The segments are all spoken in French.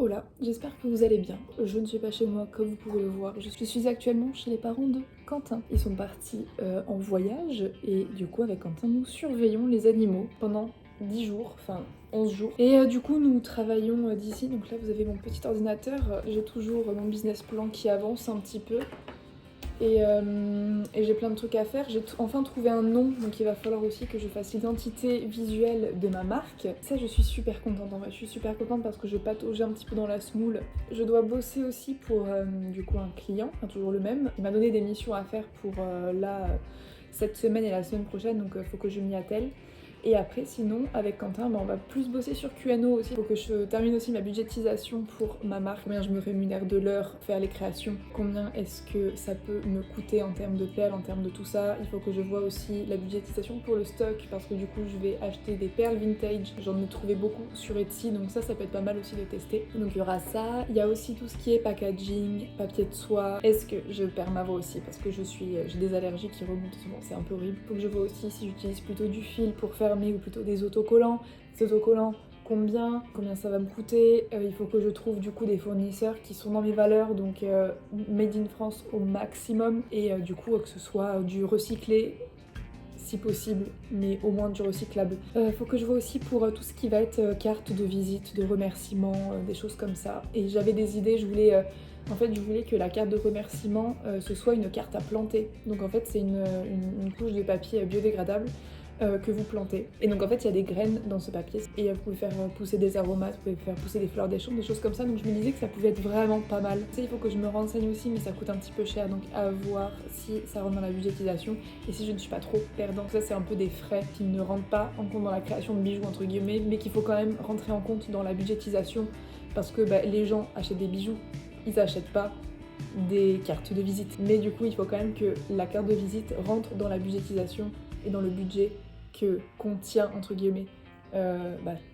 Hola, j'espère que vous allez bien. Je ne suis pas chez moi comme vous pouvez le voir. Je suis actuellement chez les parents de Quentin. Ils sont partis en voyage et du coup avec Quentin nous surveillons les animaux pendant 10 jours, enfin 11 jours. Et du coup nous travaillons d'ici, donc là vous avez mon petit ordinateur. J'ai toujours mon business plan qui avance un petit peu. Et j'ai plein de trucs à faire. J'ai enfin trouvé un nom, donc il va falloir aussi que je fasse l'identité visuelle de ma marque. Ça, je suis super contente en vrai. Je suis super contente parce que je pataugeais un petit peu dans la semoule. Je dois bosser aussi pour du coup un client, enfin, toujours le même. Il m'a donné des missions à faire pour cette semaine et la semaine prochaine, donc faut que je m'y attelle. Et après, sinon, avec Quentin, on va plus bosser sur QNO aussi. Il faut que je termine aussi ma budgétisation pour ma marque. Combien je me rémunère de l'heure, faire les créations. Combien est-ce que ça peut me coûter en termes de perles, en termes de tout ça. Il faut que je vois aussi la budgétisation pour le stock parce que du coup, je vais acheter des perles vintage. J'en ai trouvé beaucoup sur Etsy, donc ça peut être pas mal aussi de tester. Donc il y aura ça. Il y a aussi tout ce qui est packaging, papier de soie. Est-ce que je perds ma voix aussi parce que j'ai des allergies qui remontent souvent, c'est un peu horrible. Il faut que je vois aussi si j'utilise plutôt du fil pour fermer ou plutôt des autocollants. Ces autocollants, combien ça va me coûter. Il faut que je trouve du coup des fournisseurs qui sont dans mes valeurs, donc made in France au maximum, et du coup que ce soit du recyclé si possible, mais au moins du recyclable. Faut que je vois aussi pour tout ce qui va être carte de visite, de remerciement, des choses comme ça. Et j'avais des idées, je voulais que la carte de remerciement ce soit une carte à planter. Donc en fait c'est une couche de papier biodégradable que vous plantez. Et donc en fait il y a des graines dans ce papier et vous pouvez faire pousser des aromates, vous pouvez faire pousser des fleurs des champs, des choses comme ça. Donc je me disais que ça pouvait être vraiment pas mal. Tu sais, il faut que je me renseigne aussi, mais ça coûte un petit peu cher, donc à voir si ça rentre dans la budgétisation et si je ne suis pas trop perdant. Ça c'est un peu des frais qui ne rentrent pas en compte dans la création de bijoux entre guillemets, mais qu'il faut quand même rentrer en compte dans la budgétisation parce que les gens achètent des bijoux, ils achètent pas des cartes de visite. Mais du coup il faut quand même que la carte de visite rentre dans la budgétisation et dans le budget que contient entre guillemets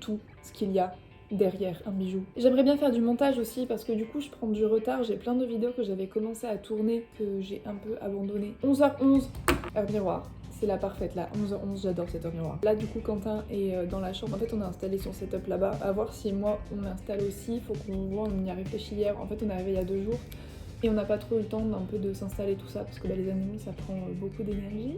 tout ce qu'il y a derrière un bijou. J'aimerais bien faire du montage aussi parce que du coup je prends du retard, j'ai plein de vidéos que j'avais commencé à tourner que j'ai un peu abandonné. 11h11, heure miroir. C'est la parfaite là, 11h11, j'adore cette heure miroir. Là du coup Quentin est dans la chambre, en fait on a installé son setup là-bas, à voir si moi on l'installe aussi, faut qu'on voit, on y a réfléchi hier, en fait on est arrivé il y a 2 jours et on n'a pas trop eu le temps un peu de s'installer tout ça parce que les animaux ça prend beaucoup d'énergie.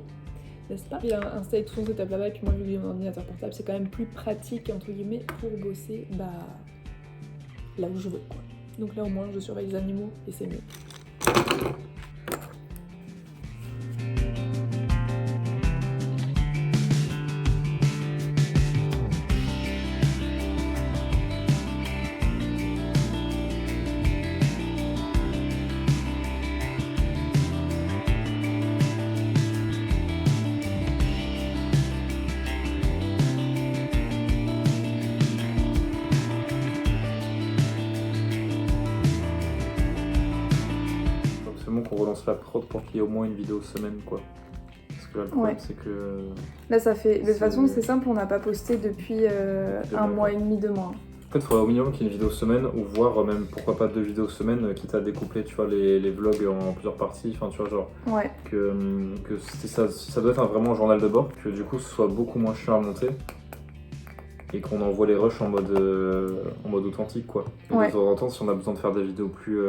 N'est-ce pas? Il a installé tout son setup là-bas et puis moi vu que j'ai mon ordinateur portable c'est quand même plus pratique entre guillemets pour bosser là où je veux quoi. Donc là au moins je surveille les animaux et c'est mieux. Qu'on relance la prod pour qu'il y ait au moins une vidéo semaine quoi. Parce que là le problème c'est que... Là ça fait... De toute façon c'est simple, on n'a pas posté depuis 1 mois et demi, 2 mois. En fait il faudrait au minimum qu'il y ait une vidéo semaine ou voire même pourquoi pas 2 vidéos semaine quitte à découpler tu vois les vlogs en plusieurs parties, enfin tu vois genre que ça doit être vraiment un journal de bord, que du coup ce soit beaucoup moins chiant à monter et qu'on envoie les rushs en mode authentique quoi. Et de temps en temps si on a besoin de faire des vidéos plus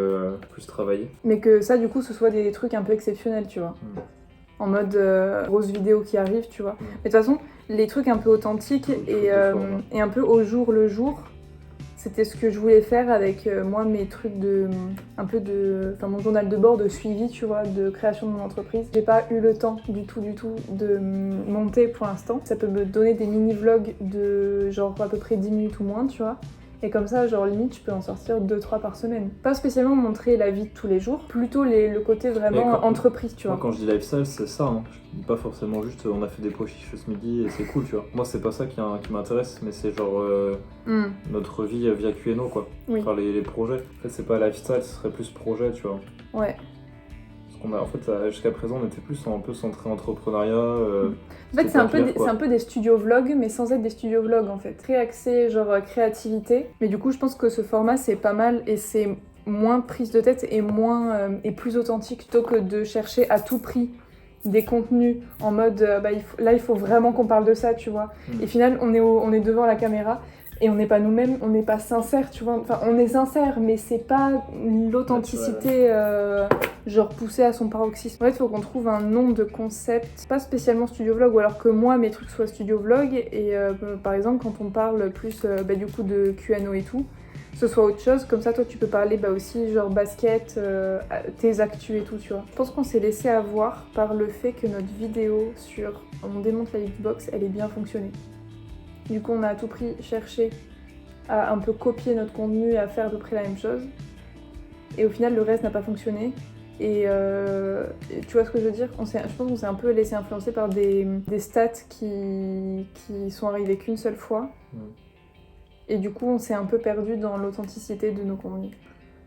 travaillées. Mais que ça du coup ce soit des trucs un peu exceptionnels tu vois. En mode grosse vidéo qui arrive tu vois. Mais de toute façon les trucs un peu authentiques et un peu au jour le jour, c'était ce que je voulais faire avec moi mes trucs mon journal de bord de suivi tu vois, de création de mon entreprise. J'ai pas eu le temps du tout de monter pour l'instant. Ça peut me donner des mini vlogs de genre à peu près 10 minutes ou moins tu vois. Et comme ça, genre limite, je peux en sortir 2-3 par semaine. Pas spécialement montrer la vie de tous les jours, plutôt le côté vraiment entreprise, tu vois. Moi, quand je dis lifestyle, c'est ça. Hein. Je dis pas forcément juste on a fait des pois chiches ce midi et c'est cool, tu vois. Moi, c'est pas ça qui m'intéresse, mais c'est genre notre vie via QNO, quoi. Oui. Enfin, les projets. En fait, c'est pas lifestyle, ce serait plus projet, tu vois. Ouais. En fait, jusqu'à présent, on était plus un peu centré entrepreneuriat. En fait, c'est un peu des studios vlogs, mais sans être des studios vlogs, en fait. Très axé, genre, créativité. Mais du coup, je pense que ce format, c'est pas mal, et c'est moins prise de tête, et plus authentique, plutôt que de chercher à tout prix des contenus en mode, il faut vraiment qu'on parle de ça, tu vois. Et au final, on est devant la caméra, et on n'est pas nous-mêmes, on n'est pas sincère, tu vois. Enfin, on est sincère, mais c'est pas l'authenticité genre poussée à son paroxysme. En fait, il faut qu'on trouve un nom de concept, pas spécialement studio vlog, ou alors que moi, mes trucs soient studio vlog, et par exemple, quand on parle plus du coup de Q&A et tout, ce soit autre chose, comme ça toi tu peux parler aussi genre basket, tes actus et tout, tu vois. Je pense qu'on s'est laissé avoir par le fait que notre vidéo sur on démonte la Xbox, elle est bien fonctionnée. Du coup on a à tout prix cherché à un peu copier notre contenu, à faire à peu près la même chose. Et au final le reste n'a pas fonctionné. Et tu vois ce que je veux dire? Je pense qu'on s'est un peu laissé influencer par des stats qui sont arrivées qu'une seule fois. Et du coup, on s'est un peu perdu dans l'authenticité de nos contenus.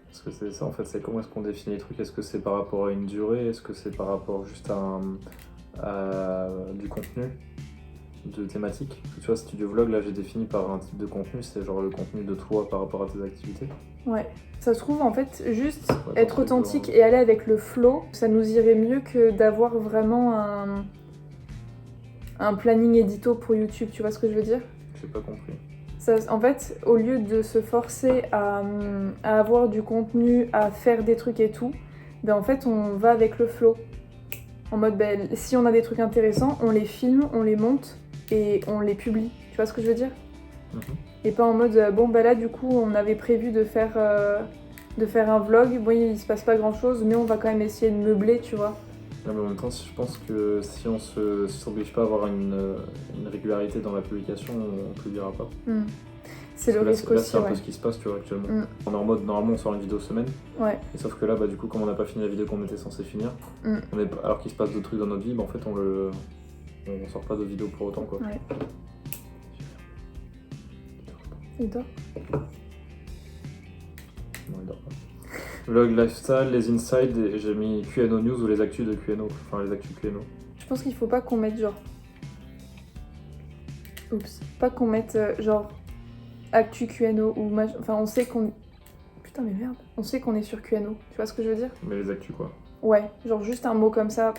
Parce que c'est ça, en fait, c'est comment est-ce qu'on définit les trucs? Est-ce que c'est par rapport à une durée? Est-ce que c'est par rapport juste à du contenu? De thématique? Tu vois, studio vlog, là, j'ai défini par un type de contenu, c'est genre le contenu de toi par rapport à tes activités. Ouais. Ça se trouve, en fait, juste être authentique et aller avec le flow, ça nous irait mieux que d'avoir vraiment un planning édito pour YouTube, tu vois ce que je veux dire? J'ai pas compris. Ça, en fait, au lieu de se forcer à avoir du contenu, à faire des trucs et tout, en fait, on va avec le flow. En mode, si on a des trucs intéressants, on les filme, on les monte et on les publie. Tu vois ce que je veux dire? Et pas en mode, là, du coup, on avait prévu de faire un vlog. Bon, il se passe pas grand-chose, mais on va quand même essayer de meubler, tu vois. Non, mais en même temps, je pense que si on s'oblige pas à avoir une régularité dans la publication, on publiera pas. C'est le risque aussi. Là, c'est un peu ce qui se passe, tu vois, actuellement. On est en mode, normalement, on sort une vidéo semaine. Ouais. Et sauf que là, du coup, comme on n'a pas fini la vidéo qu'on était censé finir, alors qu'il se passe d'autres trucs dans notre vie, en fait, on sort pas de vidéo pour autant, quoi. Ouais. Il dort? Non, il dort pas. Vlog lifestyle, les insides, et j'ai mis Q&A news ou les actus de Q&A, enfin les actus Q&A. Je pense qu'il faut pas qu'on mette genre... Pas qu'on mette genre actu Q&A ou enfin on sait qu'on... Putain mais merde, on sait qu'on est sur Q&A, tu vois ce que je veux dire? Mais les actus quoi? Ouais, genre juste un mot comme ça.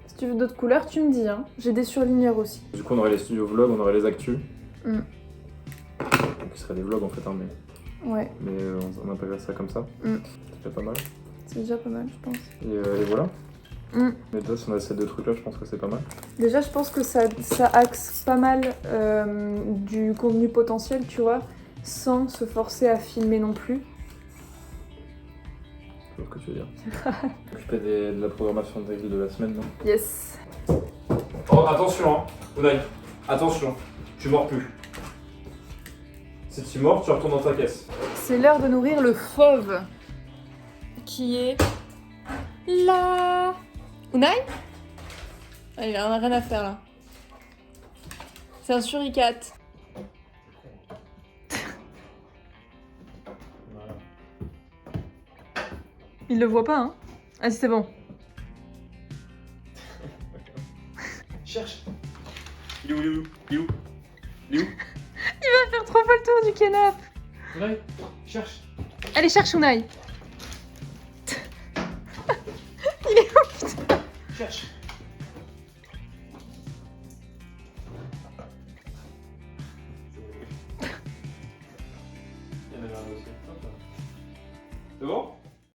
Si tu veux d'autres couleurs, tu me dis, hein. J'ai des surligneurs aussi. Du coup on aurait les studios vlogs, on aurait les actus. Donc ce seraient des vlogs en fait, hein, mais... Ouais. Mais on appellerait ça comme ça. C'est déjà pas mal. C'est déjà pas mal, je pense. Et voilà. Mais déjà, si on a ces deux trucs-là, je pense que c'est pas mal. Déjà, je pense que ça axe pas mal du contenu potentiel, tu vois, sans se forcer à filmer non plus. Je vois ce que tu veux dire. Occuper de la programmation de la semaine, non? Yes. Oh, attention, hein. Unai, attention, tu mords plus. Si tu mords, tu retournes dans ta caisse. C'est l'heure de nourrir le fauve, qui est là. Unai? Allez, on a rien à faire là. C'est un suricate. Voilà. Il le voit pas, hein? Ah si, c'est bon. Cherche. Il est où? Il est où? Il est où? Il va faire trop fois le tour du canapé. Unai, cherche. Allez, cherche Unai. Il est où, putain? Cherche.